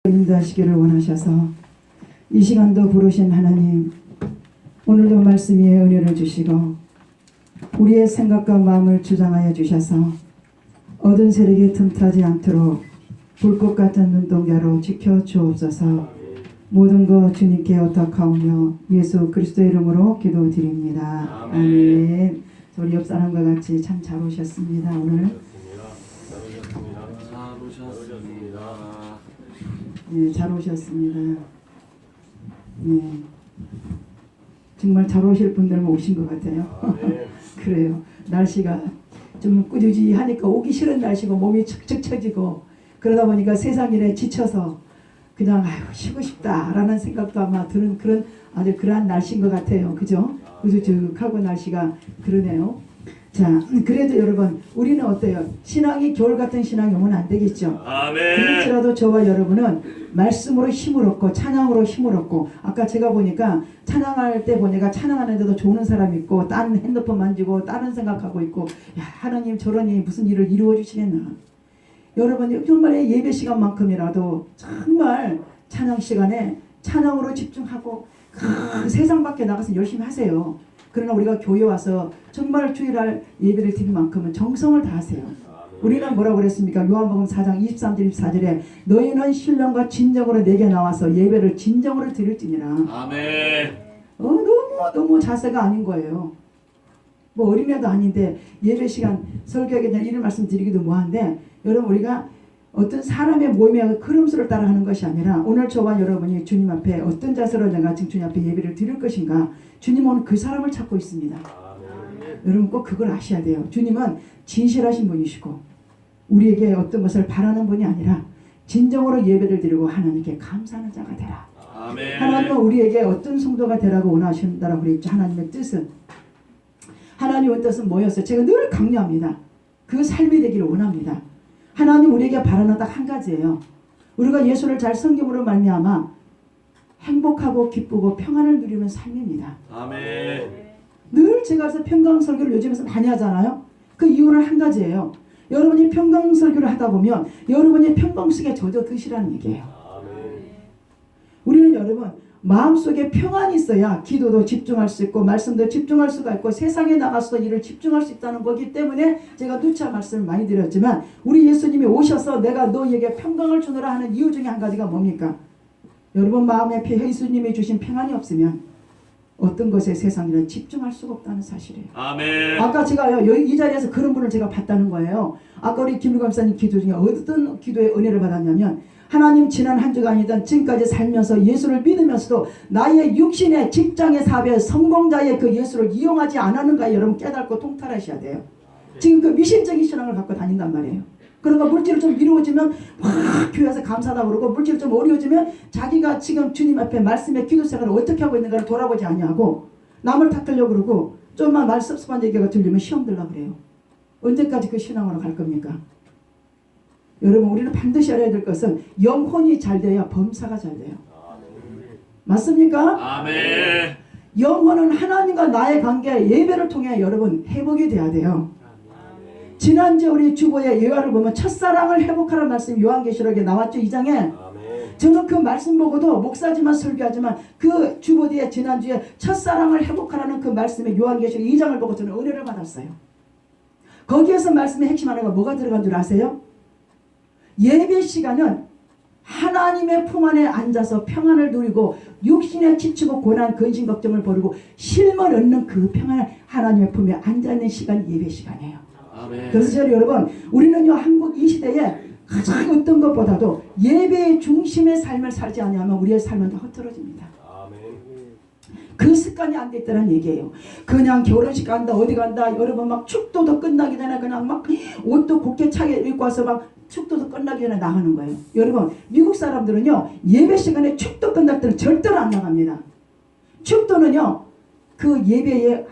인도하시기를 원하셔서 이 시간도 부르신 하나님, 오늘도 말씀 위에 은혜를 주시고 우리의 생각과 마음을 주장하여 주셔서 어두운 세력에 틈타지 않도록 불꽃 같은 눈동자로 지켜 주옵소서. 모든 것 주님께 의탁하오며 예수 그리스도의 이름으로 기도드립니다. 아멘. 우리 옆 사람과 같이 참 잘 오셨습니다. 오늘 네, 잘 오셨습니다. 네, 정말 잘 오실 분들만 오신 것 같아요. 그래요. 날씨가 좀 꾸짖으하니까 오기 싫은 날씨고 몸이 척척 처지고 그러다 보니까 세상 일에 지쳐서 그냥 아유 쉬고 싶다라는 생각도 아마 드는 그런 아주 그러한 날씨인 것 같아요. 그죠? 우두둑하고 날씨가 그러네요. 자, 그래도 여러분 우리는 어때요? 신앙이 겨울같은 신앙이 오면 안 되겠죠. 아멘. 그렇지라도 저와 여러분은 말씀으로 힘을 얻고 찬양으로 힘을 얻고, 아까 제가 보니까 찬양할 때 보니까 찬양하는데도 좋은 사람 있고 다른 핸드폰 만지고 다른 생각하고 있고, 야 하나님 저러니 무슨 일을 이루어 주시겠나. 여러분 정말 예배 시간만큼이라도 정말 찬양 시간에 찬양으로 집중하고 세상 밖에 나가서 열심히 하세요. 그러나 우리가 교회 와서 정말 주일날 예배를 드릴 만큼은 정성을 다하세요. 우리는 뭐라고 그랬습니까? 요한복음 4장 23절 24절에 너희는 신령과 진정으로 내게 나와서 예배를 진정으로 드릴지니라. 아멘. 너무 자세가 아닌 거예요. 뭐 어린애도 아닌데 예배 시간 설교하기 전에 이런 말씀 드리기도 뭐한데, 여러분 우리가 어떤 사람의 모임의 흐름수를 따라하는 것이 아니라 오늘 저와 여러분이 주님 앞에 어떤 자세로 내가 지금 주님 앞에 예배를 드릴 것인가, 주님은 그 사람을 찾고 있습니다. 여러분 꼭 그걸 아셔야 돼요. 주님은 진실하신 분이시고 우리에게 어떤 것을 바라는 분이 아니라 진정으로 예배를 드리고 하나님께 감사하는 자가 되라. 아멘. 하나님은 우리에게 어떤 성도가 되라고 원하신다라고 그랬죠. 하나님의 뜻은, 하나님의 뜻은 뭐였어요? 제가 늘 강조합니다. 그 삶이 되기를 원합니다. 하나님 우리에게 바라는 딱 한 가지예요. 우리가 예수를 잘 섬김으로 말미암아 행복하고 기쁘고 평안을 누리는 삶입니다. 아멘. 늘 제가 그래서 평강설교를 요즘에서 많이 하잖아요. 그 이유는 한 가지예요. 여러분이 평강설교를 하다 보면 여러분이 평강 속에 젖어드시라는 얘기예요. 우리는 여러분 마음속에 평안이 있어야 기도도 집중할 수 있고 말씀도 집중할 수가 있고 세상에 나가서 일을 집중할 수 있다는 거기 때문에 제가 누차 말씀을 많이 드렸지만, 우리 예수님이 오셔서 내가 너희에게 평강을 주노라 하는 이유 중에 한 가지가 뭡니까? 여러분 마음에 예수님이 주신 평안이 없으면 어떤 것에 세상에는 집중할 수가 없다는 사실이에요. 아멘. 아까 제가 이 자리에서 그런 분을 제가 봤다는 거예요. 아까 우리 김일관 목사님 기도 중에 어떤 기도의 은혜를 받았냐면, 하나님 지난 한 주간이든 지금까지 살면서 예수를 믿으면서도 나의 육신의 직장의 사업에 성공자의 그 예수를 이용하지 않았는가 여러분 깨닫고 통달하셔야 돼요. 지금 그 미신적인 신앙을 갖고 다닌단 말이에요. 그러니까 물질을 좀 이루어지면 막 교회에서 감사하다고 그러고, 물질이 좀 어려워지면 자기가 지금 주님 앞에 말씀의 기도 생활을 어떻게 하고 있는가를 돌아보지 아니하고 남을 탓하려고 그러고, 좀만 말 섭섭한 얘기가 들리면 시험 들려고 그래요. 언제까지 그 신앙으로 갈 겁니까? 여러분 우리는 반드시 알아야 될 것은 영혼이 잘 돼야 범사가 잘 돼요. 맞습니까? 아멘. 영혼은 하나님과 나의 관계, 예배를 통해 여러분 회복이 돼야 돼요. 지난주에 우리 주보의 예화를 보면 첫사랑을 회복하라는 말씀이 요한계시록에 나왔죠. 2장에. 저는 그 말씀 보고도 목사지만 설교하지만 그 주보디에 지난주에 첫사랑을 회복하라는 그 말씀의 요한계시록 2장을 보고 저는 은혜를 받았어요. 거기에서 말씀의 핵심 하나가 뭐가 들어간 줄 아세요? 예배 시간은 하나님의 품 안에 앉아서 평안을 누리고 육신에 지치고 고난 근심 걱정을 버리고 쉼을 얻는 그 평안을 하나님의 품에 앉아있는 시간이 예배 시간이에요. 아멘. 그래서 저는 여러분 우리는요 한국 이 시대에 가장 어떤 것보다도 예배의 중심의 삶을 살지 않으면 우리의 삶은 다 흐트러집니다. 그 습관이 안 됐다는 얘기예요. 그냥 결혼식 간다 어디 간다 여러분 막 축도도 끝나기 전에 그냥 막 옷도 곱게 차게 입고 와서 막 축도도 끝나기 전에 나가는 거예요. 여러분 미국 사람들은요 예배 시간에 축도 끝날 때는 절대로 안 나갑니다. 축도는요 그 예배의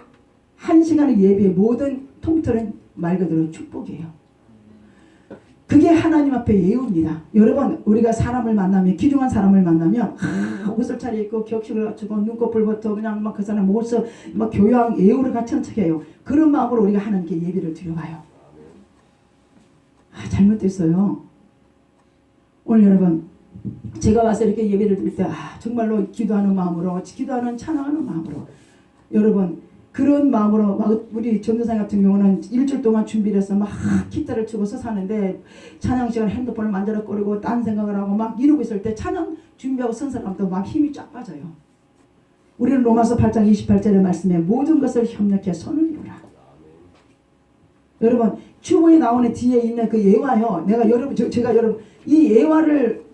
한 시간의 예배의 모든 통틀은 말 그대로 축복이에요. 그게 하나님 앞에 예우입니다. 여러분 우리가 사람을 만나면 귀중한 사람을 만나면 옷을 차려입고 격식을 갖추고 눈꺼풀부터 그냥 막 그 사람 모습 막 교양 예우를 갖추는 척해요. 그런 마음으로 우리가 하나님께 예배를 드려가요. 잘못됐어요. 오늘 여러분 제가 와서 이렇게 예배를 드릴 때 정말로 기도하는 마음으로 기도하는 찬양하는 마음으로 여러분 그런 마음으로 막 우리 전도사님 같은 경우는 일주일 동안 준비를 해서 막 기타를 치고서 사는데 찬양 시간 핸드폰을 만져거리고 딴 생각을 하고 막 이러고 있을 때 찬양 준비하고 선 사람도 막 힘이 쫙 빠져요. 우리는 로마서 8장 28절의 말씀에 모든 것을 협력해 선을 이루라. 여러분 주보에 나오는 뒤에 있는 그 예화요. 제가 여러분 이 예화를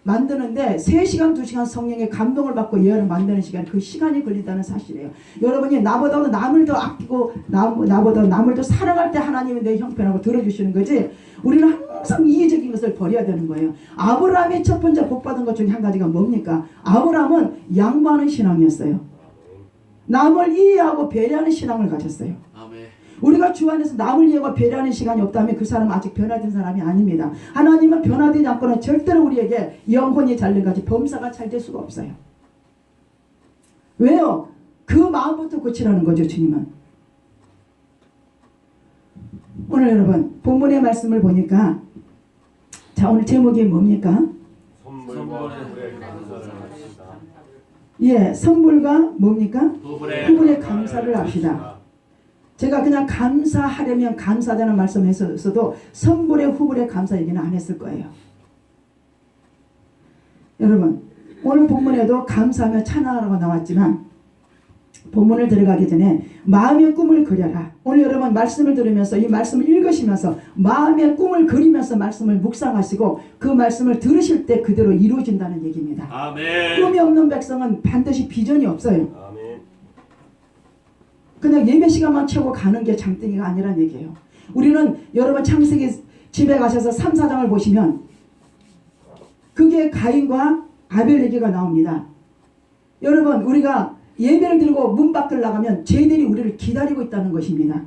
만드는데 3시간 2시간 성령의 감동을 받고 예화를 만드는 시간 그 시간이 걸린다는 사실이에요. 여러분이 나보다 남을 더 아끼고 나보다 남을 더 사랑할 때 하나님이 내 형편하고 들어주시는 거지 우리는 항상 이기적인 것을 버려야 되는 거예요. 아브라함이 첫 번째 복받은 것 중에 한 가지가 뭡니까? 아브라함은 양보하는 신앙이었어요. 남을 이해하고 배려하는 신앙을 가졌어요. 아멘. 우리가 주 안에서 남을 이해하고 배려하는 시간이 없다면 그 사람은 아직 변화된 사람이 아닙니다. 하나님은 변화되지 않고는 절대로 우리에게 영혼이 잘된까지 범사가 잘 될 수가 없어요. 왜요? 그 마음부터 고치라는 거죠. 주님은. 오늘 여러분 본문의 말씀을 보니까 자 오늘 제목이 뭡니까? 선물과 후불에 감사를 합시다. 예, 선물과 뭡니까? 후불에 감사를 감사를 합시다. 제가 그냥 감사하려면 감사하다는 말씀을 했어도 선불에 후불에 감사 얘기는 안 했을 거예요. 여러분 오늘 본문에도 감사하며 찬양하라고 나왔지만 본문을 들어가기 전에 마음의 꿈을 그려라. 오늘 여러분 말씀을 들으면서 이 말씀을 읽으시면서 마음의 꿈을 그리면서 말씀을 묵상하시고 그 말씀을 들으실 때 그대로 이루어진다는 얘기입니다. 아멘. 꿈이 없는 백성은 반드시 비전이 없어요. 아멘. 그냥 예배 시간만 채우고 가는 게 장땡이가 아니란 얘기예요. 우리는 여러분 창세기 집에 가셔서 3, 4장을 보시면 그게 가인과 아벨 얘기가 나옵니다. 여러분 우리가 예배를 드리고 문 밖을 나가면 죄들이 우리를 기다리고 있다는 것입니다.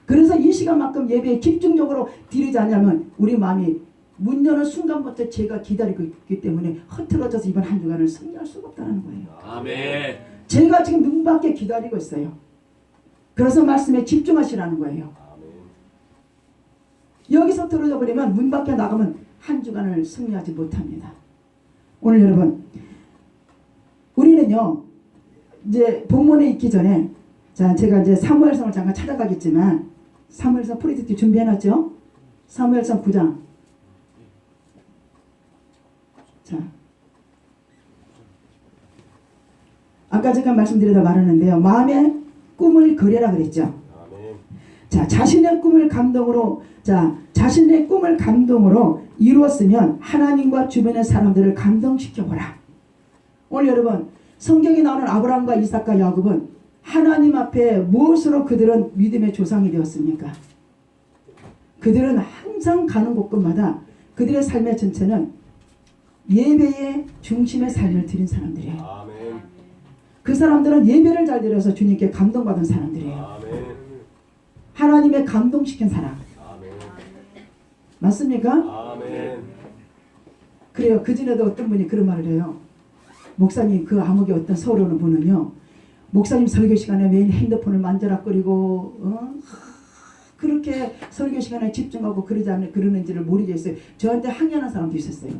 그래서 이 시간만큼 예배에 집중적으로 드리지 않으면 우리 마음이 문 여는 순간부터 죄가 기다리고 있기 때문에 흐트러져서 이번 한 주간을 승리할 수가 없다는 거예요. 아멘. 죄가 지금 눈 밖에 기다리고 있어요. 그래서 말씀에 집중하시라는 거예요. 여기서 떨어져 버리면 문 밖에 나가면 한 주간을 승리하지 못합니다. 오늘 여러분 우리는요 이제 본문에 있기 전에 자 제가 이제 사무엘상을 잠깐 찾아가겠지만 사무엘상 프리티티 준비해놨죠? 사무엘상 9장 자 아까 제가 말씀드리다 말하는데요. 마음의 꿈을 그려라 그랬죠. 아멘. 자 자신의 꿈을 감동으로 이루었으면 하나님과 주변의 사람들을 감동시켜보라. 오늘 여러분 성경에 나오는 아브라함과 이삭과 야곱은 하나님 앞에 무엇으로 그들은 믿음의 조상이 되었습니까? 그들은 항상 가는 곳곳마다 그들의 삶의 전체는 예배의 중심의 삶을 드린 사람들이에요. 아멘. 그 사람들은 예배를 잘 드려서 주님께 감동받은 사람들이에요. 아멘. 하나님의 감동시킨 사람. 아멘. 맞습니까? 아멘. 그래요. 그전에도 어떤 분이 그런 말을 해요. 목사님 그 암흑의 어떤 서울 오는 분은요. 목사님 설교 시간에 왜 핸드폰을 만져락거리고 그렇게 설교 시간에 집중하고 그러는지를 모르겠어요. 저한테 항의하는 사람도 있었어요.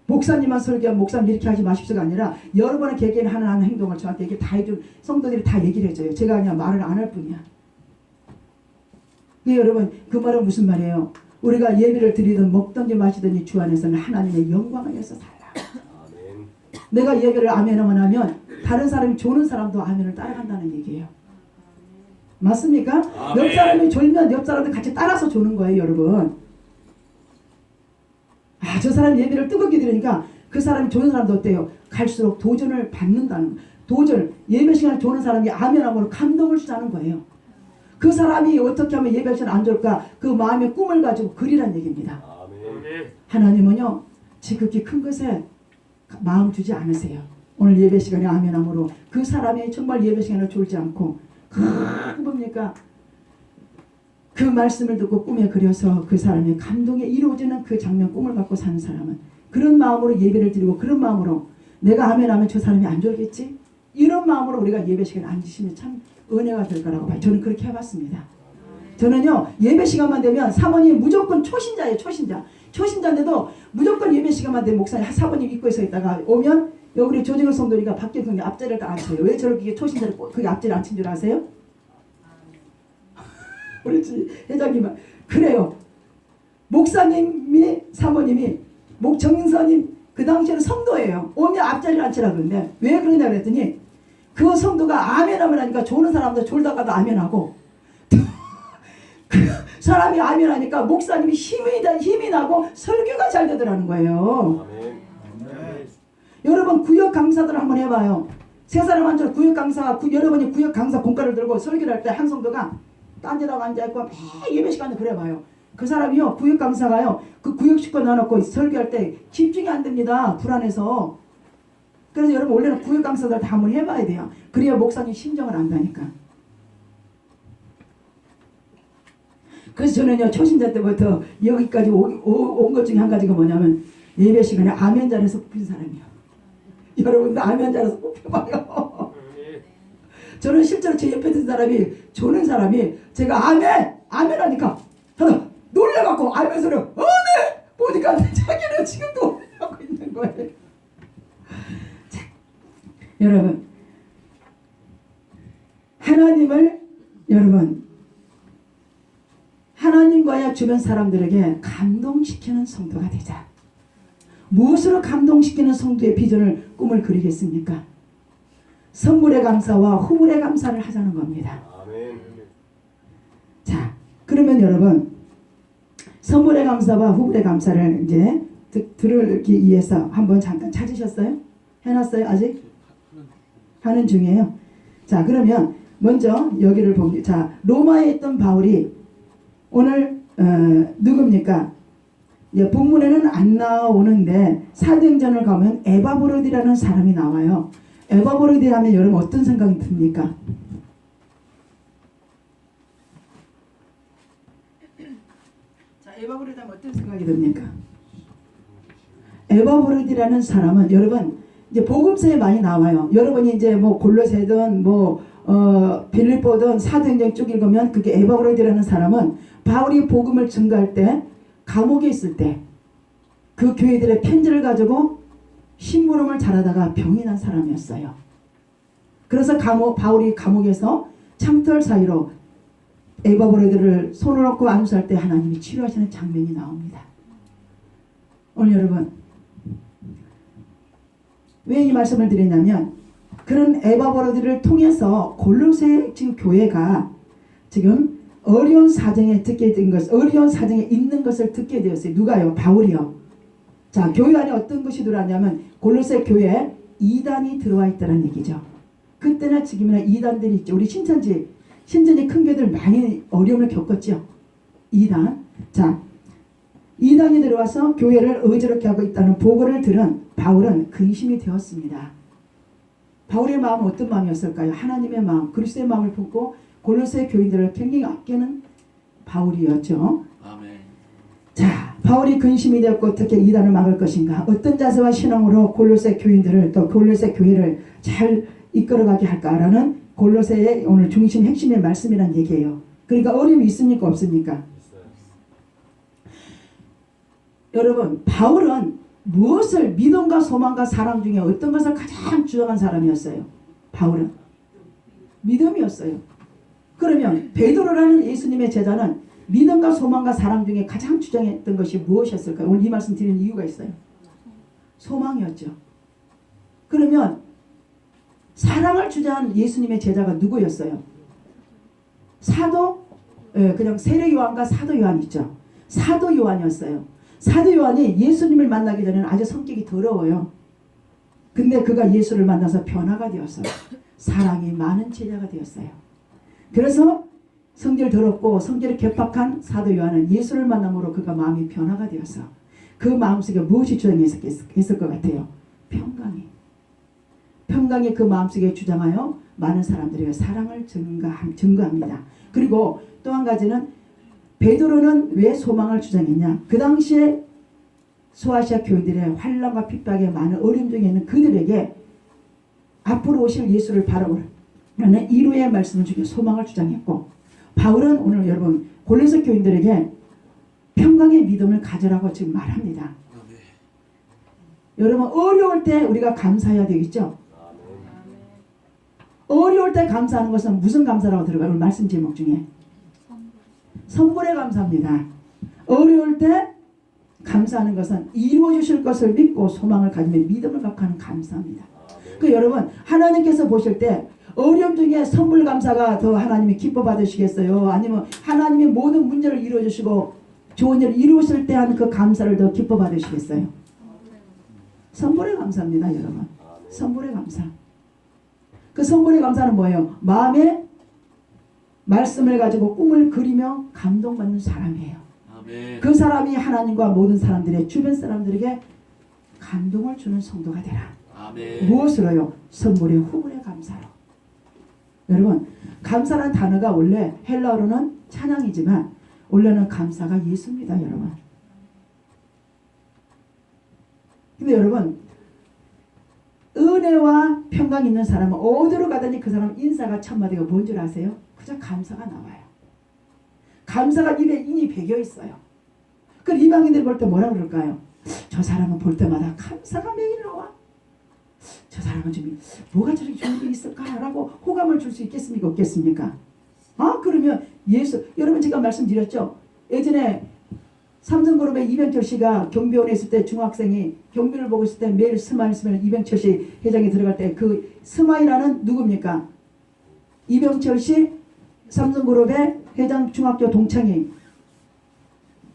목사님만 설교하면 목사님 이렇게 하지 마십시오가 아니라 여러분의 개개인 하는 행동을 저한테 이게 다 해준 성도들이 다 얘기를 해줘요. 제가 그냥 말을 안 할 뿐이야. 여러분 그 말은 무슨 말이에요? 우리가 예배를 드리든 먹든지 마시든지 주 안에서는 하나님의 영광을 위해서 살라. 아멘. 내가 예배를 아멘하면 하면 다른 사람이 조는 사람도 아멘을 따라간다는 얘기예요. 맞습니까? 아멘. 옆 사람이 졸면 옆 사람도 같이 따라서 조는 거예요. 여러분. 저 사람이 예배를 뜨겁게 드리니까 그 사람이 조는 사람도 어때요? 갈수록 도전을 받는다는 도전. 예배 시간에 조는 사람이 아멘함으로 감동을 주자는 거예요. 그 사람이 어떻게 하면 예배 시간에 안 좋을까? 그 마음의 꿈을 가지고 그리란 얘기입니다. 아멘. 하나님은요 지극히 큰 것에 마음 주지 않으세요. 오늘 예배 시간에 아멘함으로 그 사람이 정말 예배 시간을 졸지 않고 뭡니까? 그 말씀을 듣고 꿈에 그려서 그 사람의 감동에 이루어지는 그 장면 꿈을 갖고 사는 사람은 그런 마음으로 예배를 드리고 그런 마음으로 내가 아멘하면 저 사람이 안 졸겠지? 이런 마음으로 우리가 예배 시간에 앉으시면 참 은혜가 될 거라고 봐요. 저는 그렇게 해봤습니다. 저는요 예배 시간만 되면 사모님 무조건 초신자예요. 초신자. 초신자인데도 무조건 예배 시간만 되면 목사님 사모님 입고 서 있다가 오면 여기 우리 조정을 성도니까 밖에 그냥 앞자리를 다 앉혀요. 왜 저렇게 초신자를 그게 앞자리를 앉힌 줄 아세요? 우리 회장님은 그래요. 목사님이 사모님이 정선님 그 당시에는 성도예요. 오면 앞자리를 앉히라 그러는데 왜 그러냐 그랬더니 그 성도가 아멘하면 하니까 조는 사람도 졸다가도 아멘하고 그 사람이 아멘하니까 목사님이 힘이 나고 설교가 잘 되더라는 거예요. 아멘. 여러분 구역 강사들 한번 해봐요. 세 사람 앉아 구역 강사가 여러분이 구역 강사 공과를 들고 설교를 할 때 한 성도가 딴 데다가 앉아있고 매 예배 시간에 그래봐요. 그 사람이요 구역 강사가요 그 구역 식구 나눠놓고 설교할 때 집중이 안 됩니다. 불안해서. 그래서 여러분 원래는 구역 강사들 다 한번 해봐야 돼요. 그래야 목사님 심정을 안다니까. 그래서 저는요 초신자 때부터 여기까지 온 것 중에 한 가지가 뭐냐면 예배 시간에 아멘 잘해서 뽑힌 사람이요. 여러분도 아멘 잘해서 뽑혀봐요. 저는 실제로 제 옆에 있는 사람이 조는 사람이 제가 아멘 하니까 하나 놀래갖고 아멘 소리 아멘 보니까 자기는 지금도 하고 있는 거예요. 자, 여러분 하나님과의 주변 사람들에게 감동시키는 성도가 되자. 무엇으로 감동시키는 성도의 비전을 꿈을 그리겠습니까? 선물의 감사와 후물의 감사를 하자는 겁니다. 아멘. 자, 그러면 여러분 선물의 감사와 후물의 감사를 이제 들기 위해서 한번 잠깐 찾으셨어요? 해놨어요? 아직? 하는 중이에요. 자, 그러면 먼저 여기를 보기. 자, 로마에 있던 바울이 오늘 누굽니까? 본문에는 안 나오는데 사도행전을 가면 에바브로디라는 사람이 나와요. 에바브로디 하면 여러분 어떤 생각이 듭니까? 자, 에바브로디 하면 어떤 생각이 듭니까? 에바브로디라는 사람은 여러분 이제 복음서에 많이 나와요. 여러분이 이제 뭐 골로새든 빌립보든 사도행전 쭉 읽으면 그게 에바브로디라는 사람은 바울이 복음을 증거할 때 감옥에 있을 때 그 교회들의 편지를 가지고 심부름을 잘하다가 병이 난 사람이었어요. 그래서 바울이 감옥에서 창틀 사이로 에바브로디를 손을 얹고 안수할 때 하나님이 치료하시는 장면이 나옵니다. 오늘 여러분 왜 이 말씀을 드리냐면 그런 에바브로디를 통해서 골로새 지금 교회가 지금 어려운 사정에 어려운 사정에 있는 것을 듣게 되었어요. 누가요? 바울이요. 자, 교회 안에 어떤 것이 들어왔냐면 골로새 교회에 이단이 들어와 있다는 얘기죠. 그때나 지금이나 이단들이 있죠. 우리 신천지 큰 교회들 많이 어려움을 겪었죠. 이단. 자, 이단이 들어와서 교회를 어지럽게 하고 있다는 보고를 들은 바울은 근심이 되었습니다. 바울의 마음은 어떤 마음이었을까요? 하나님의 마음, 그리스도의 마음을 품고 골로새 교인들을 굉장히 아끼는 바울이었죠. 아멘. 자, 바울이 근심이 되었고 어떻게 이단을 막을 것인가? 어떤 자세와 신앙으로 골로새 교인들을 또 골로새 교회를 잘 이끌어가게 할까라는 골로새의 오늘 중심 핵심의 말씀이란 얘기예요. 그러니까 어려움이 있습니까? 없습니까? 있어요. 여러분 바울은 무엇을 믿음과 소망과 사랑 중에 어떤 것을 가장 주장한 사람이었어요? 바울은 믿음이었어요. 그러면 베드로라는 예수님의 제자는 믿음과 소망과 사랑 중에 가장 주장했던 것이 무엇이었을까요? 오늘 이 말씀 드리는 이유가 있어요. 소망이었죠. 그러면 사랑을 주장한 예수님의 제자가 누구였어요? 그냥 세례 요한과 사도 요한 있죠. 사도 요한이었어요. 사도 요한이 예수님을 만나기 전에는 아주 성격이 더러워요. 근데 그가 예수를 만나서 변화가 되었어요. 사랑이 많은 제자가 되었어요. 그래서 성질 더럽고 성질이 괴팍한 사도 요한은 예수를 만남으로 그가 마음이 변화가 되었어. 그 마음속에 무엇이 주장했을 것 같아요? 평강이 그 마음속에 주장하여 많은 사람들에게 사랑을 증거합니다. 그리고 또 한 가지는 베드로는 왜 소망을 주장했냐? 그 당시에 소아시아 교인들의 환난과 핍박에 많은 어려움 중에 있는 그들에게 앞으로 오실 예수를 바라보는 이루의 말씀 중에 소망을 주장했고 바울은 오늘 여러분 골로새 교인들에게 평강의 믿음을 가져라고 지금 말합니다. 여러분 어려울 때 우리가 감사해야 되겠죠. 어려울 때 감사하는 것은 무슨 감사라고 들어가요? 말씀 제목 중에 선물에 감사합니다. 어려울 때 감사하는 것은 이루어 주실 것을 믿고 소망을 가지며 믿음을 갖고 하는 감사입니다. 그 여러분 하나님께서 보실 때 어려움 중에 선물 감사가 더 하나님이 기뻐 받으시겠어요? 아니면 하나님이 모든 문제를 이루어 주시고 좋은 일을 이루실 때 하는 그 감사를 더 기뻐 받으시겠어요? 선물에 감사합니다, 여러분. 선물에 감사. 그 선물의 감사는 뭐예요? 마음에 말씀을 가지고 꿈을 그리며 감동받는 사람이에요. 아멘. 그 사람이 하나님과 모든 사람들의 주변 사람들에게 감동을 주는 성도가 되라. 아멘. 무엇으로요? 선물의 후불의 감사로. 여러분 감사라는 단어가 원래 헬라어로는 찬양이지만 원래는 감사가 예수입니다, 여러분. 근데 여러분 은혜와 평강이 있는 사람은 어디로 가든지 그 사람 인사가 첫 마디가 뭔 줄 아세요? 그저 감사가 나와요. 감사가 입에 인이 배겨 있어요. 그 이방인들 볼 때 뭐라 그럴까요? 저 사람은 볼 때마다 감사가 매일 나와. 저 사람은 좀 뭐가 저렇게 좋은 게 있을까라고 호감을 줄 수 있겠습니까? 없겠습니까? 그러면 예수, 여러분 제가 말씀드렸죠? 예전에 삼성그룹의 이병철 씨가 경비원에 있을 때 중학생이 경비를 보고 있을 때 매일 스마일 이병철 씨 회장이 들어갈 때 그 스마일하는 누굽니까? 이병철 씨 삼성그룹의 회장 중학교 동창이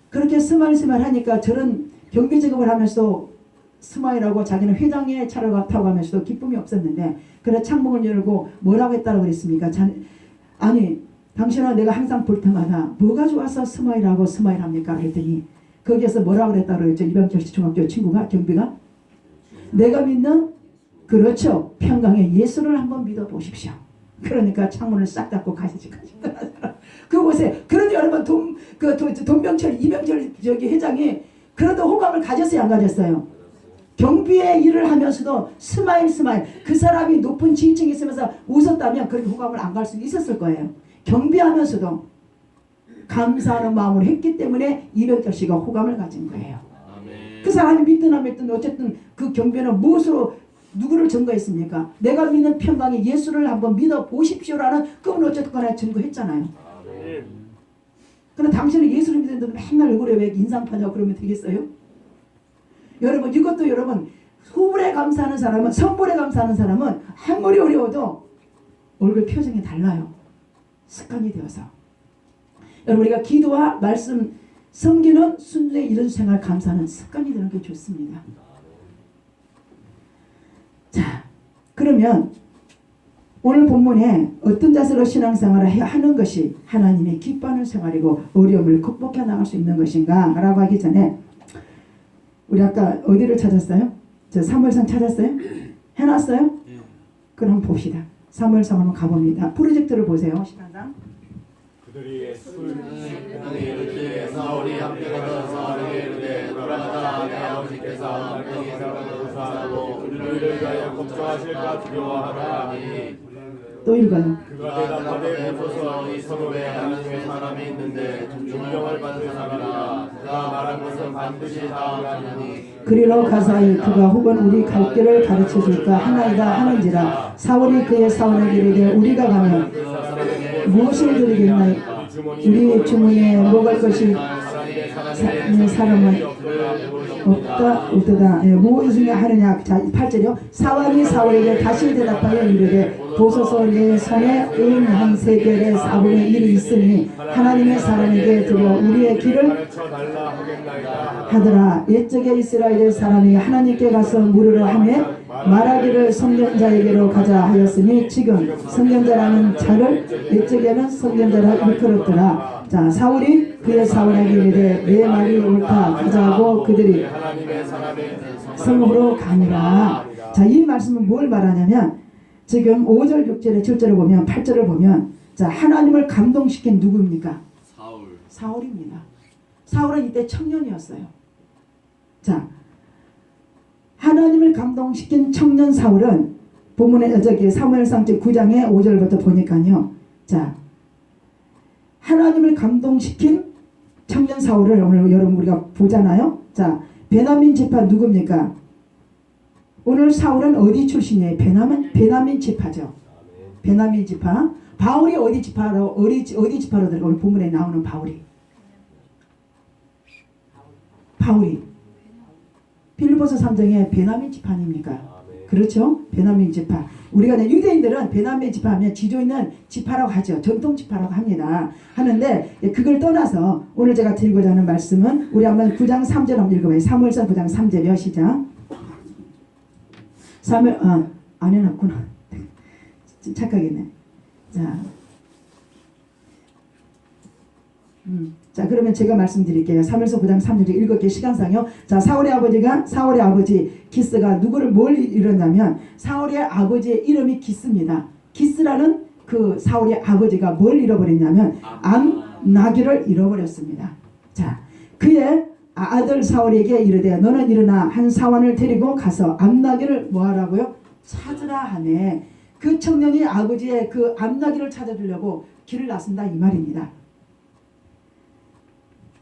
그렇게 스마일 하니까 저런 경비 작업을 하면서 스마일하고 자기는 회장의 차를 타고 가면서도 기쁨이 없었는데 그래 창문을 열고 뭐라고 했다고 그랬습니까? 아니 당신은 내가 항상 볼 때마다 뭐가 좋아서 스마일하고 스마일합니까? 그랬더니 거기에서 뭐라고 그랬다고 그랬죠? 이병철 씨 중학교 친구가 경비가 내가 믿는 그렇죠 평강의 예수를 한번 믿어보십시오. 그러니까 창문을 싹 닫고 가시지. 그곳에 그런데 여러분 돈병철 이병철 저기 회장이 그래도 호감을 가졌어요, 안 가졌어요? 경비의 일을 하면서도 스마일 그 사람이 높은 지위층에 있으면서 웃었다면 그렇게 호감을 안 갈 수 있었을 거예요. 경비하면서도 감사하는 마음으로 했기 때문에 이병철 씨가 호감을 가진 거예요. 아멘. 그 사람이 믿든 안 믿든 어쨌든 그 경비는 무엇으로 누구를 증거했습니까? 내가 믿는 평강의 예수를 한번 믿어보십시오라는 그건 어쨌든 간에 증거했잖아요. 그런데 당신은 예수를 믿는데도 맨날 얼굴에 왜 인상파냐고 그러면 되겠어요? 여러분 이것도 여러분 후불에 감사하는 사람은 선불에 감사하는 사람은 아무리 어려워도 얼굴 표정이 달라요. 습관이 되어서. 여러분 우리가 기도와 말씀 섬기는 순종의 이런 생활 감사는 습관이 되는 게 좋습니다. 자 그러면 오늘 본문에 어떤 자세로 신앙생활을 하는 것이 하나님의 기뻐하는 생활이고 어려움을 극복해 나갈 수 있는 것인가 라고 하기 전에 우리 아까 어디를 찾았어요? 저 사무엘상 찾았어요? 해놨어요? 그럼 봅시다. 사무엘상 한번 가봅니다. 프로젝트를 보세요. 시간당. 그들이 술 너희 이르되 사울이 함께 가서 사울에게 이르되 돌아가자 내 아버지께서 너희 사람을 사하고 그들을 위하여 걱정하실까 두려워하라 하니 또 읽어요. 그가 대답하되 보소서 이 성읍에 하나님의 사람이 있는데 존경을 받는 사람이라 그가 말한 것은 반드시 다 하리니 그리로 가사이 그가 혹은 우리 갈 길을 가르쳐 줄까 하나이다 하는지라 사울이 그의 사원에게 이르되 우리가 가면 무엇을 드리겠나이 우리 주머니에 먹을 것이 사람은 없다. 무엇을 하느냐. 자 8절이요. 사울이 사울에게 다시 대답하여 이르되 보소서 내 손에 은 한 세겔의 4분의 1이 있으니 하나님의 사람에게 드려 우리의 길을 하더라. 옛적에 이스라엘의 사람이 하나님께 가서 물으러 하매 말하기를 선견자에게로 가자 하였으니 지금 선견자라는 자를 옛적에는 선견자라 일컬었더라. 자 사울이 그의 사원에게 이르되 내 말이 옳다 가자고 그들이 성읍으로 가니라. 자 이 말씀은 뭘 말하냐면 지금 5절 6절에 7절을 보면 8절을 보면 자 하나님을 감동시킨 누구입니까? 사울입니다. 사울은 이때 청년이었어요. 자 하나님을 감동시킨 청년 사울은 본문에 저기 사무엘상 9장의 5절부터 보니까요. 자 하나님을 감동시킨 청년 사울을 오늘 여러분 우리가 보잖아요. 자, 베냐민 지파 누굽니까? 오늘 사울은 어디 출신이에요? 베냐민 지파죠. 베냐민 지파. 바울이 어디 지파로 들어가? 오늘 본문에 나오는 바울이 빌립보서 3장에 베냐민 지파 아닙니까? 그렇죠? 베냐민 지파. 우리가 유대인들은 베냐민 지파 하면 지조 있는 지파라고 하죠. 전통 지파라고 합니다. 하는데 그걸 떠나서 오늘 제가 드리고자 하는 말씀은 우리 한번 9장 3절 한번 읽어봐요. 사무엘상 9장 3절이요. 시작. 사무엘 안 해놨구나. 착각이네. 자, 그러면 제가 말씀드릴게요. 사무엘서 9장 3절 읽을게요. 시간상요. 자, 사울의 아버지 기스가 뭘 이뤘냐면 사울의 아버지의 이름이 기스입니다. 기스라는 그 사울의 아버지가 뭘 잃어버렸냐면 암나귀를 잃어버렸습니다. 자, 그의 아들 사울에게 이르되 너는 일어나 한 사원을 데리고 가서 암나귀를 뭐하라고요? 찾으라 하네. 그 청년이 아버지의 그 암나귀를 찾아주려고 길을 나선다 이 말입니다.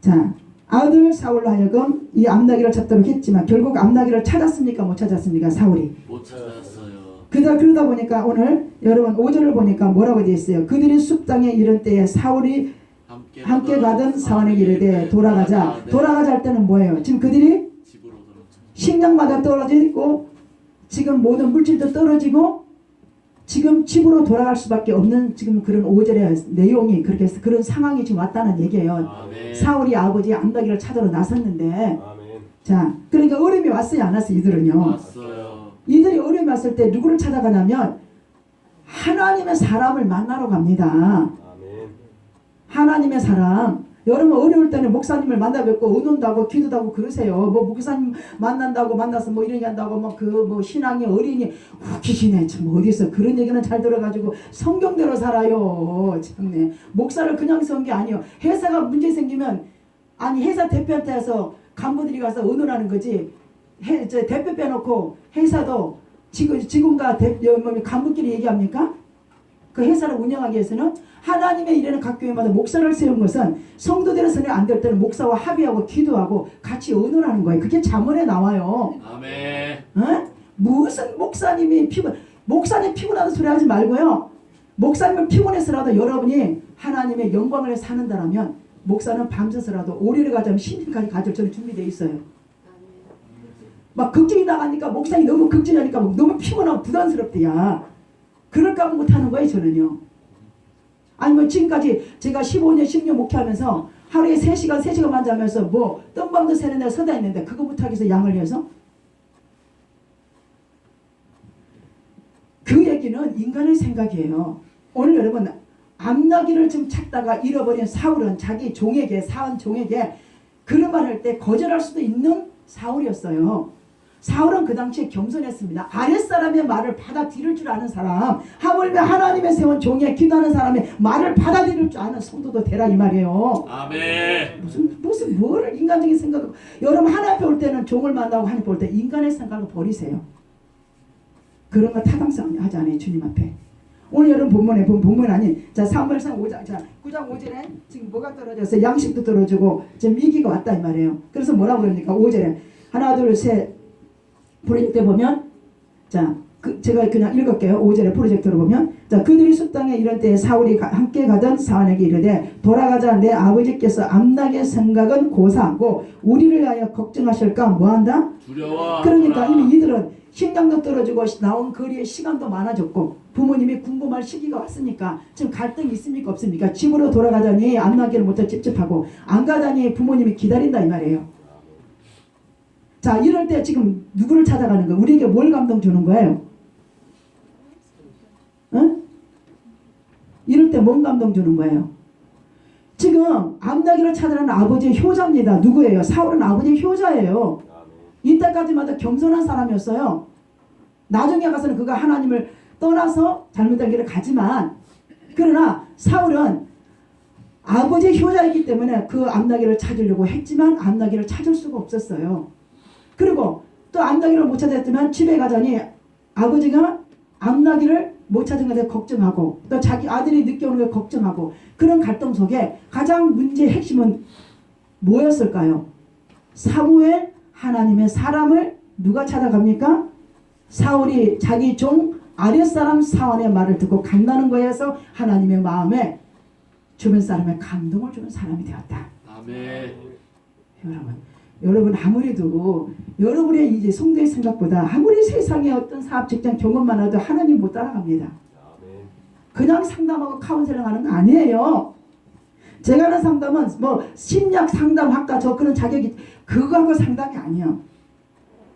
자, 아들 사울로 하여금 이 암나귀를 찾도록 했지만 결국 암나귀를 찾았습니까? 못 찾았습니까? 사울이 못 찾았어요. 그러다 보니까 오늘 여러분 5절을 보니까 뭐라고 되어 있어요? 그들이 숲땅에 이른 때에 사울이 함께 가던 사원에게 이르되 돌아가자 할 때는 뭐예요? 지금 그들이 식량마다 떨어지고 지금 모든 물질도 떨어지고 지금 집으로 돌아갈 수밖에 없는 지금 그런 5절의 내용이 그렇게 그런 상황이 지금 왔다는 얘기예요. 사울이 아버지의 암나귀를 찾으러 나섰는데 자, 그러니까 어려움이 왔어요? 안 왔어요? 이들은요. 왔어요. 이들이 어려움이 왔을 때 누구를 찾아가냐면 하나님의 사람을 만나러 갑니다. 하나님의 사람. 여러분 어려울 때는 목사님을 만나 뵙고 의논다고 기도도 하고 그러세요. 뭐 목사님 만난다고 만나서 뭐 이런 게 한다고 뭐 신앙이 어린이 웃기시네. 참 어디서 그런 얘기는 잘 들어가지고 성경대로 살아요. 참네. 목사를 그냥 세운 게 아니에요. 회사가 문제 생기면 회사 대표한테 해서 간부들이 가서 의논하는 거지. 대표 빼놓고 회사도 직원과 간부끼리 얘기합니까? 그 회사를 운영하기 위해서는 하나님의 일에는 각 교회마다 목사를 세운 것은 성도들의 선에 안 될 때는 목사와 합의하고 기도하고 같이 의논하는 거예요. 그게 잠언에 나와요. 아멘. 어? 무슨 목사님 피곤하다는 소리 하지 말고요. 목사님을 피곤해서라도 여러분이 하나님의 영광을 사는다라면 목사는 밤새서라도 오리를 가자면 신인까지 가질 저는 준비되어 있어요. 막 걱정이 나가니까 목사님이 너무 걱정하니까 너무 피곤하고 부담스럽대야. 그럴까 봐 못하는 거예요. 저는요. 아니면 지금까지 제가 15년 10년 목회하면서 하루에 3시간만 자면서 뭐 뜬밤도 새는 날 서다 있는데 그거 못하기 위해서 양을 위해서? 그 얘기는 인간의 생각이에요. 오늘 여러분 암나귀를 좀 찾다가 잃어버린 사울은 자기 종에게 사은 종에게 그런 말 할 때 거절할 수도 있는 사울이었어요. 사울은 그 당시에 겸손했습니다. 아랫사람의 말을 받아들일 줄 아는 사람, 하물며 하나님의 세운 종에 기도하는 사람의 말을 받아들일 줄 아는 성도도 되라 이 말이에요. 아멘. 무슨 뭐를 인간적인 생각을. 여러분 하나님 앞에 올 때는 종을 만나고 하나님 볼 때 인간의 생각을 버리세요. 그런 거 타당성 하지 않아요. 주님 앞에. 오늘 여러분 본문 아닌 자 사무엘상 5장 자 9장 5절에 지금 뭐가 떨어졌어요? 양식도 떨어지고 지금 위기가 왔다 이 말이에요. 그래서 뭐라고 그러니까 5절에 하나 둘 셋 프로젝트에 보면 자 제가 그냥 읽을게요. 5절에 프로젝트로 보면 자 그들이 숲땅에 이럴 때 사울이 함께 가던 사원에게 이르되 돌아가자 내 아버지께서 암나귀의 생각은 고사하고 우리를 위하여 걱정하실까 뭐한다? 두려워. 그러니까 이미 이들은 식량도 떨어지고 나온 거리에 시간도 많아졌고 부모님이 궁금할 시기가 왔으니까 지금 갈등이 있습니까 없습니까? 집으로 돌아가자니 암나귀를 못해 찝찝하고 안 가자니 부모님이 기다린다 이 말이에요. 자 이럴 때 지금 누구를 찾아가는 거예요? 우리에게 뭘 감동 주는 거예요? 응? 이럴 때 뭔 감동 주는 거예요? 지금 암나귀를 찾으라는 아버지의 효자입니다. 누구예요? 사울은 아버지의 효자예요. 이때까지마다 겸손한 사람이었어요. 나중에 가서는 그가 하나님을 떠나서 잘못된 길을 가지만 그러나 사울은 아버지의 효자이기 때문에 그 암나귀를 찾으려고 했지만 암나귀를 찾을 수가 없었어요. 그리고 또 암나귀를 못 찾았지만 집에 가자니 아버지가 암나귀를 못 찾은 것에 걱정하고 또 자기 아들이 늦게 오는 걸 걱정하고 그런 갈등 속에 가장 문제의 핵심은 뭐였을까요? 사무엘 하나님의 사람을 누가 찾아갑니까? 사울이 자기 종 아랫사람 사원의 말을 듣고 간다는 거에서 하나님의 마음에 주변 사람의 감동을 주는 사람이 되었다. 아멘. 여러분 아무래도 여러분의 이제 성도의 생각보다 아무리 세상에 어떤 사업 직장 경험만 해도 하나님 못 따라갑니다. 그냥 상담하고 카운셀링 하는 거 아니에요. 제가 하는 상담은 뭐 심리학 상담학과 저 그런 자격이 그거하고 상담이 아니에요.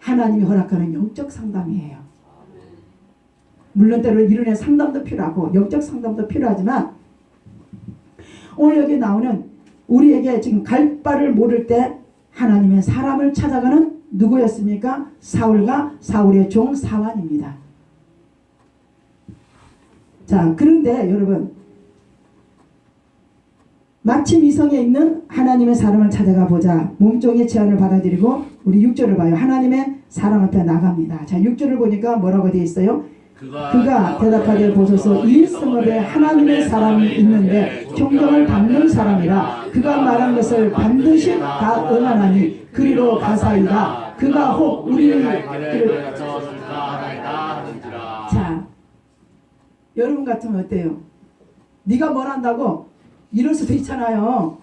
하나님이 허락하는 영적 상담이에요. 물론 때로는 이론의 상담도 필요하고 영적 상담도 필요하지만 오늘 여기 나오는 우리에게 지금 갈 바를 모를 때 하나님의 사람을 찾아가는 누구였습니까? 사울과 사울의 종 사완입니다. 자, 그런데 여러분 마침 이성에 있는 하나님의 사람을 찾아가 보자. 몸종의 제안을 받아들이고 우리 6절을 봐요. 하나님의 사람 앞에 나갑니다. 자, 6절을 보니까 뭐라고 되어 있어요? 그가 대답하되 보소서 이 성읍에 하나님의 사람이 있는데 존경을 받는 사람이라 그가 말한 것을 반드시 다 응하나니 그리로 가사이다. 그가 혹 우리를 자, 여러분 같으면 어때요? 네가 뭘 한다고? 이럴 수도 있잖아요.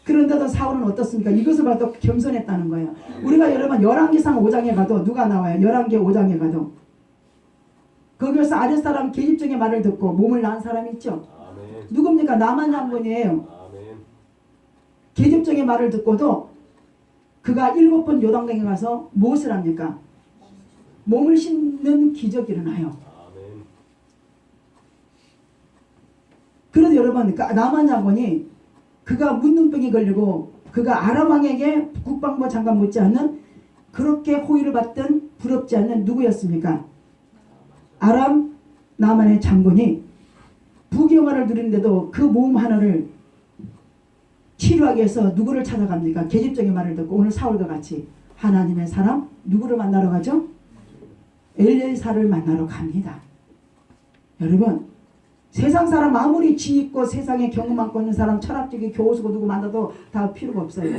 그런데도 사울은 어떻습니까? 이것을 봐도 겸손했다는 거예요. 우리가 여러분 열왕기상 5장에 가도 누가 나와요? 열왕기 5장에 가도 거기에서 아랫사람 계집종의 말을 듣고 몸을 낳은 사람이 있죠. 아멘. 누굽니까? 나만 장군이에요. 아멘. 계집종의 말을 듣고도 그가 7번 요단강에 가서 무엇을 합니까? 몸을 씻는 기적이 일어나요. 아멘. 그런데 여러분 나만 장군이 그가 문둥병이 걸리고 그가 아람 왕에게 국방부 장관 못지않는 그렇게 호의를 받던 부럽지 않는 누구였습니까? 아람 나만의 장군이 부귀영화를 누리는데도 그 몸 하나를 치료하기 위해서 누구를 찾아갑니까? 계집종의 말을 듣고 오늘 사울과 같이 하나님의 사람 누구를 만나러 가죠? 엘리사를 만나러 갑니다. 여러분 세상 사람 아무리 지있고 세상에 경험 많고 있는 사람 철학적인 교수고 누구 만나도 다 필요가 없어요.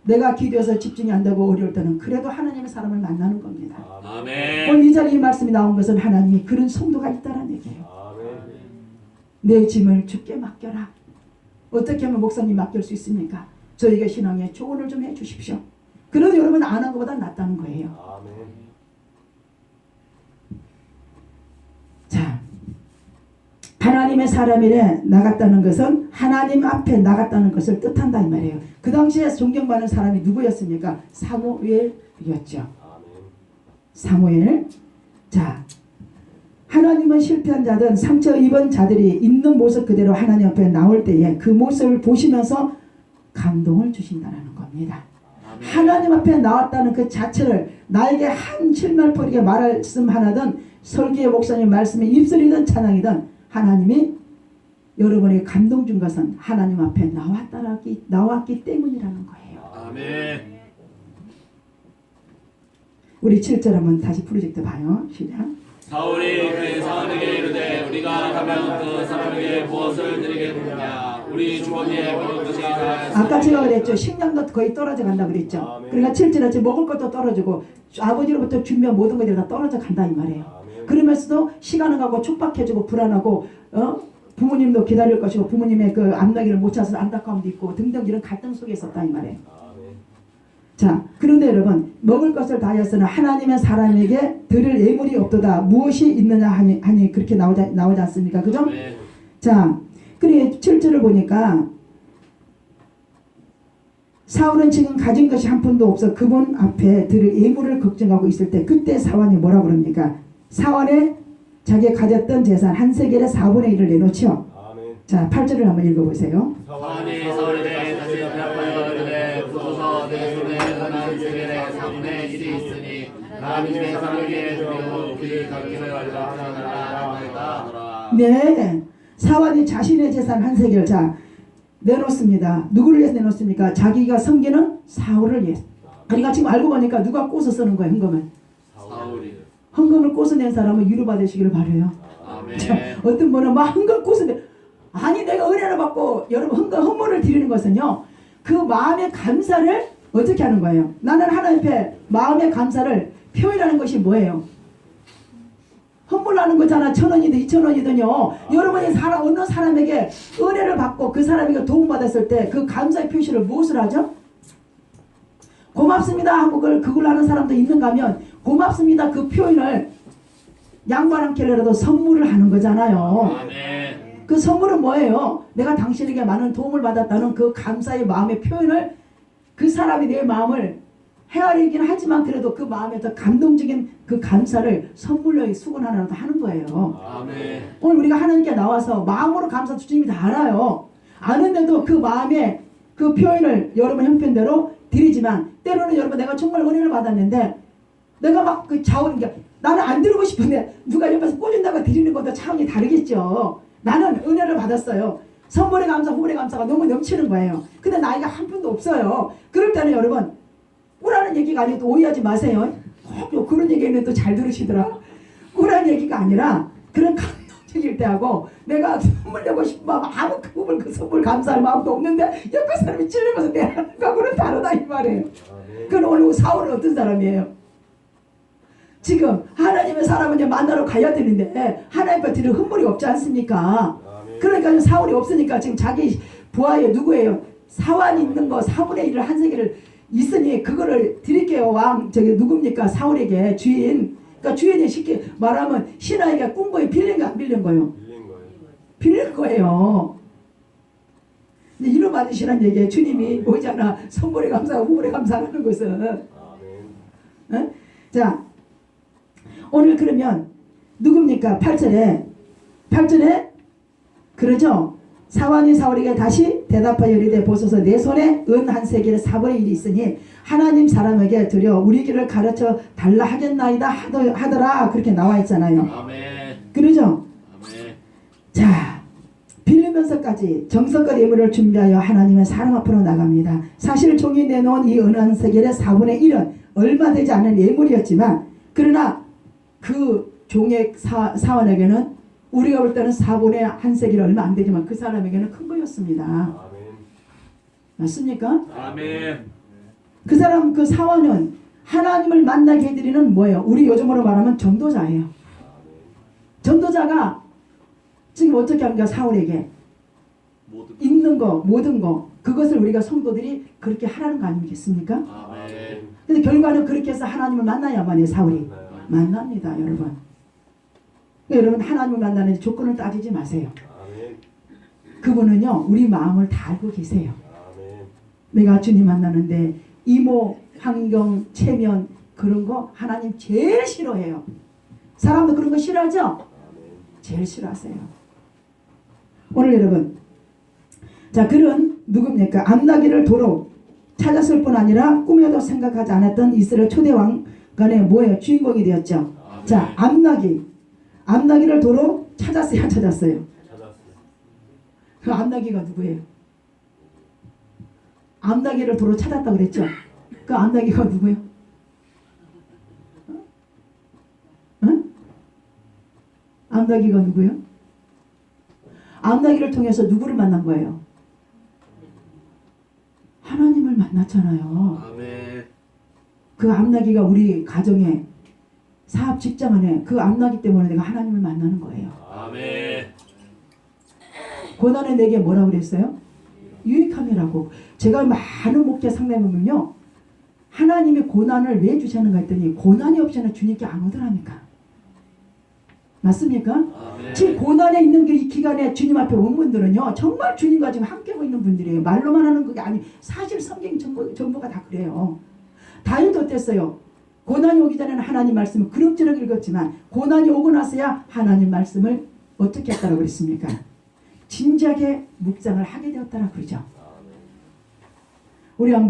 내가 기도해서 집중이 안 되고 어려울 때는 그래도 하나님의 사람을 만나는 겁니다. 아멘. 오늘 이 자리에 이 말씀이 나온 것은 하나님이 그런 성도가 있다는 얘기예요. 아멘. 내 짐을 주께 맡겨라. 어떻게 하면 목사님 맡길 수 있습니까? 저희가 신앙에 조언을 좀 해주십시오. 그래도 여러분 안 한 것보다 낫다는 거예요. 아멘. 자, 하나님의 사람이래 나갔다는 것은 하나님 앞에 나갔다는 것을 뜻한다 이 말이에요. 그 당시에 존경받는 사람이 누구였습니까? 사무엘이었죠. 아멘. 사무엘. 자, 하나님은 실패한 자든 상처 입은 자들이 있는 모습 그대로 하나님 앞에 나올 때에 그 모습을 보시면서 감동을 주신다는 겁니다. 아멘. 하나님 앞에 나왔다는 그 자체를 나에게 한 실말버리게 말씀 하나든 설교의 목사님 말씀에 입술이든 찬양이든 하나님이 여러분에게 감동 준 것은 하나님 앞에 나왔기 때문이라는 거예요. 아멘. 우리 7절 한번 다시 프로젝트 봐요. 시작. 사울이 그 사람에게 이르되 우리가 가면 그 사람에게 무엇을 드리겠느냐 우리 주머니에 먹을 것이 다 아까 제가 그랬죠. 식량도 거의 떨어져 간다 그랬죠. 아멘. 그러니까 7절에 먹을 것도 떨어지고 아버지로부터 준비한 모든 것들이 다 떨어져 간다 이 말이에요. 아멘. 그러면서도 시간은 가고 촉박해지고 불안하고 부모님도 기다릴 것이고 부모님의 그 앞나기를 못 찾아서 안타까움도 있고 등등 이런 갈등 속에 있었다 이 말이에요. 아멘. 자, 그런데 여러분 먹을 것을 다하였으나 하나님의 사람에게 드릴 예물이 없도다. 무엇이 있느냐 하니 그렇게 나오지 않습니까? 그죠? 아멘. 자, 그래 7절을 보니까 사울은 지금 가진 것이 한 푼도 없어 그분 앞에 드릴 예물을 걱정하고 있을 때 그때 사완이 뭐라 그럽니까? 사완에 자기가 가졌던 재산 한 세겔의 4분의 1을 내놓죠. 아멘. 자, 8절을 한번 읽어보세요. 사울이 사울에게 다시 대답하여 이르되 보소서 내 손에 하나님 세겔의 4분의 1이 있으니 하나님의 사람에게 드리고 그리 갚기를 하라 하였다. 네, 사완이 자신의 재산 한 세겔 자 내놓습니다. 누구를 위해서 내놓습니까? 자기가 섬기는 사울을 위해서. 그러니까 지금 알고 보니까 누가 꼬서 쓰는 거예요, 헌금을. 사울이. 헌금을 꼬서 낸 사람은 위로받으시기를 바라요. 아멘. 어떤 분은 막 헌금 꼬서 내 아니 내가 은혜를 받고 여러분 헌물을 드리는 것은요 그 마음의 감사를 어떻게 하는 거예요? 나는 하나님 앞에 마음의 감사를 표현하는 것이 뭐예요? 헌물하는 거잖아. 1,000원이든 2,000원이든요. 여러분이 어느 사람에게 은혜를 받고 그 사람에게 도움받았을 때 그 감사의 표시를 무엇을 하죠? 고맙습니다 하고 그걸 하는 사람도 있는가 하면 고맙습니다 그 표현을 양반 한 켤레라도 선물을 하는 거잖아요. 아멘. 그 선물은 뭐예요? 내가 당신에게 많은 도움을 받았다는 그 감사의 마음의 표현을 그 사람이 내 마음을 헤아리긴 하지만 그래도 그 마음에 더 감동적인 그 감사를 선물로 수건하나라도 하는 거예요. 아멘. 오늘 우리가 하나님께 나와서 마음으로 감사 주님이 다 알아요. 아는데도 그 마음의 그 표현을 여러분 형편대로 드리지만 때로는 여러분 내가 정말 은혜를 받았는데 내가 막 그 자원인 게 나는 안 드리고 싶은데 누가 옆에서 꽂은다고 드리는 것도 차원이 다르겠죠. 나는 은혜를 받았어요. 선물의 감사, 후불의 감사가 너무 넘치는 거예요. 근데 나이가 한 푼도 없어요. 그럴 때는 여러분 꾸라는 얘기가 아니고 또 오해하지 마세요. 꼭 그런 얘기는 또 잘 들으시더라. 꾸라는 얘기가 아니라 그런 감동적일 때 하고 내가 선물 내고 싶은 마음 아무 그 선물 감사할 마음도 없는데 옆에 사람이 찔리면서 내하는 거하고는 다르다 이 말이에요. 그건 오늘 사울은 어떤 사람이에요? 지금 하나님의 사람은 이제 만나러 가야 되는데 하나님 앞에 드릴 헌물이 없지 않습니까? 그러니까 사울이 없으니까 지금 자기 부하에 누구예요? 사환이 있는 거 4분의 1을 한 세기를 있으니 그거를 드릴게요. 왕 저기 누굽니까? 사울에게 주인. 그러니까 주인이 쉽게 말하면 신하에게 꿈보에 빌린 거 안 빌린 거예요? 빌린 거예요. 근데 이로 받으시란 얘기예요. 주님이 오잖아. 선물에 감사하고 후불에 감사하는 것은. 어? 자 오늘 그러면 누굽니까? 8절에 그러죠. 사환이 사울에게 다시 대답하여 이르되 보소서 내 손에 은 한 세겔의 4분의 1이 있으니 하나님 사람에게 드려 우리 길을 가르쳐 달라 하겠나이다 하더라. 그렇게 나와 있잖아요. 아멘. 그러죠. 아멘. 자 빌리면서까지 정성껏 예물을 준비하여 하나님의 사람 앞으로 나갑니다. 사실 종이 내놓은 이 은 한 세겔의 4분의 1은 얼마 되지 않은 예물이었지만 그러나 그 종의 사원에게는 우리가 볼 때는 4분의 1세기를 얼마 안 되지만 그 사람에게는 큰 거였습니다. 맞습니까? 아멘. 그 사람 그 사원은 하나님을 만나게 해드리는 뭐예요? 우리 요즘으로 말하면 전도자예요. 전도자가 지금 어떻게 합니까? 사울에게 있는 거 모든 거 그것을 우리가 성도들이 그렇게 하라는 거 아니겠습니까? 아멘. 근데 결과는 그렇게 해서 하나님을 만나야만이 사울이 만납니다. 여러분. 여러분 하나님을 만나는 조건을 따지지 마세요. 그분은요 우리 마음을 다 알고 계세요. 내가 주님 만나는데 이모, 환경, 체면 그런 거 하나님 제일 싫어해요. 사람도 그런 거 싫어하죠? 제일 싫어하세요. 오늘 여러분 자 그런 누굽니까? 암나기를 도로 찾았을 뿐 아니라 꿈에도 생각하지 않았던 이스라엘 초대왕간의 뭐예요? 주인공이 되었죠. 자 암나기를 도로 찾았어요? 안 찾았어요? 그 암나기가 누구예요? 암나기를 도로 찾았다고 그랬죠? 그 암나기가 누구예요? 응? 암나기가 누구예요? 암나기를 통해서 누구를 만난 거예요? 하나님을 만났잖아요. 아멘. 그 암나기가 우리 가정에 사업 직장 안에 그 암나기 때문에 내가 하나님을 만나는 거예요. 아멘. 고난은 내게 뭐라고 그랬어요? 유익함이라고. 제가 많은 목회 상담해 보면요. 하나님이 고난을 왜 주셨는가 했더니 고난이 없이는 주님께 안 오더라니까. 맞습니까? 아멘. 지금 고난에 있는 이 기간에 주님 앞에 온 분들은요. 정말 주님과 지금 함께하고 있는 분들이에요. 말로만 하는 그게 아니 사실 성경 정보가 다 그래요. 다윗도 어땠어요? 고난이 오기 전에는 하나님 말씀을 그럭저럭 읽었지만 고난이 오고 나서야 하나님 말씀을 어떻게 했다고 그랬습니까? 진지하게 묵상을 하게 되었다라고 그러죠. 우리 한번